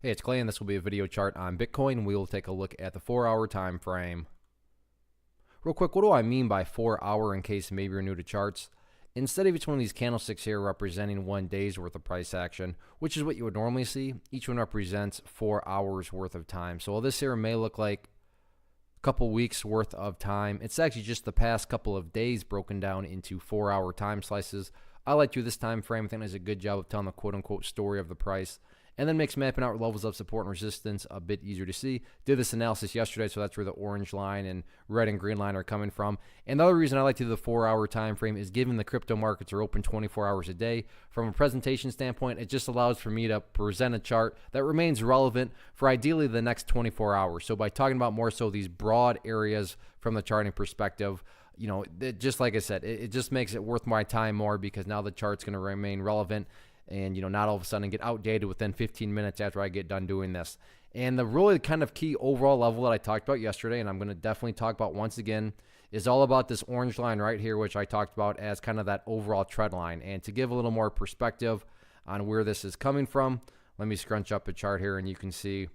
Hey, it's Clay, and this will be a video chart on Bitcoin. We will take a look at the 4-hour time frame. Real quick, what do I mean by 4-hour in case maybe you're new to charts? Instead of each one of these candlesticks here representing 1 day's worth of price action, which is what you would normally see, each one represents 4 hours worth of time. So while this here may look like a couple weeks worth of time, it's actually just the past couple of days broken down into 4-hour time slices. I like to do this time frame. I think it does a good job of telling the quote-unquote story of the price, and then makes mapping out levels of support and resistance a bit easier to see. Did this analysis yesterday, so that's where the orange line and red and green line are coming from. And the other reason I like to do the 4-hour time frame is given the crypto markets are open 24 hours a day. From a presentation standpoint, it just allows for me to present a chart that remains relevant for ideally the next 24 hours. So by talking about more so these broad areas from the charting perspective, you know, just like I said, it just makes it worth my time more because now the chart's going to remain relevant and, you know, not all of a sudden get outdated within 15 minutes after I get done doing this. And the really kind of key overall level that I talked about yesterday, and I'm going to definitely talk about once again, is all about this orange line right here, which I talked about as kind of that overall trend line. And to give a little more perspective on where this is coming from, let me scrunch up a chart here and you can see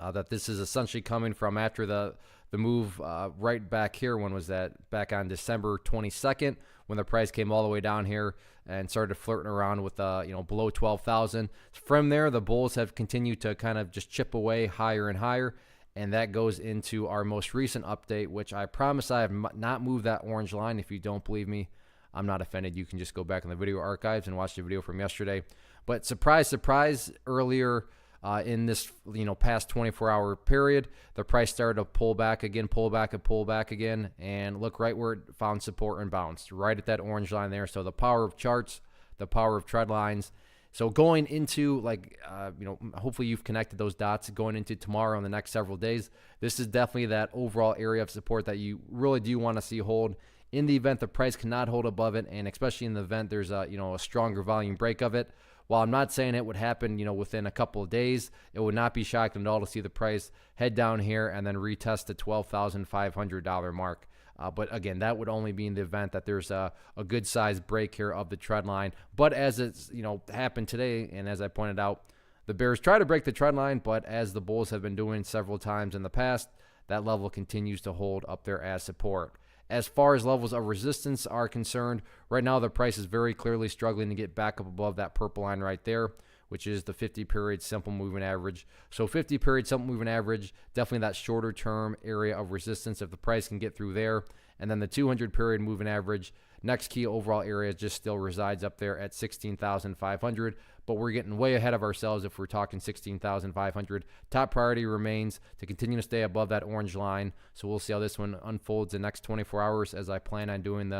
that this is essentially coming from after the move right back here. When was that? Back on December 22nd, when the price came all the way down here and started flirting around with below 12,000. From there, the bulls have continued to kind of just chip away higher and higher, and that goes into our most recent update, which I promise I have not moved that orange line. If you don't believe me, I'm not offended. You can just go back in the video archives and watch the video from yesterday. But surprise, surprise, earlier in this past 24-hour period, the price started to pull back again, pull back again, and look right where it found support and bounced, right at that orange line there. So the power of charts, the power of trend lines. So going into hopefully you've connected those dots going into tomorrow and the next several days. This is definitely that overall area of support that you really do want to see hold. In the event the price cannot hold above it, and especially in the event there's a stronger volume break of it. While I'm not saying it would happen, within a couple of days, it would not be shocking at all to see the price head down here and then retest the $12,500 mark. But again, that would only be in the event that there's a good sized break here of the trend line. But as it's happened today, and as I pointed out, the bears try to break the trend line, but as the bulls have been doing several times in the past, that level continues to hold up there as support. As far as levels of resistance are concerned, right now the price is very clearly struggling to get back up above that purple line right there, which is the 50-period simple moving average. So 50-period simple moving average, definitely that shorter term area of resistance if the price can get through there. And then the 200-period moving average, next key overall area, just still resides up there at 16,500. But we're getting way ahead of ourselves if we're talking 16,500. Top priority remains to continue to stay above that orange line. So we'll see how this one unfolds the next 24 hours, as I plan on doing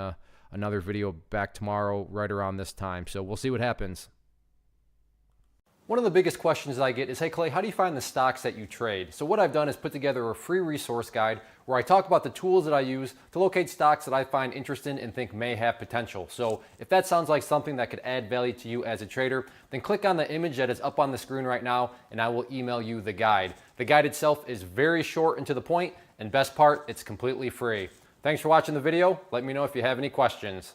another video back tomorrow right around this time. So we'll see what happens. One of the biggest questions that I get is, hey Clay, how do you find the stocks that you trade? So what I've done is put together a free resource guide where I talk about the tools that I use to locate stocks that I find interesting and think may have potential. So if that sounds like something that could add value to you as a trader, then click on the image that is up on the screen right now and I will email you the guide. The guide itself is very short and to the point, and best part, it's completely free. Thanks for watching the video. Let me know if you have any questions.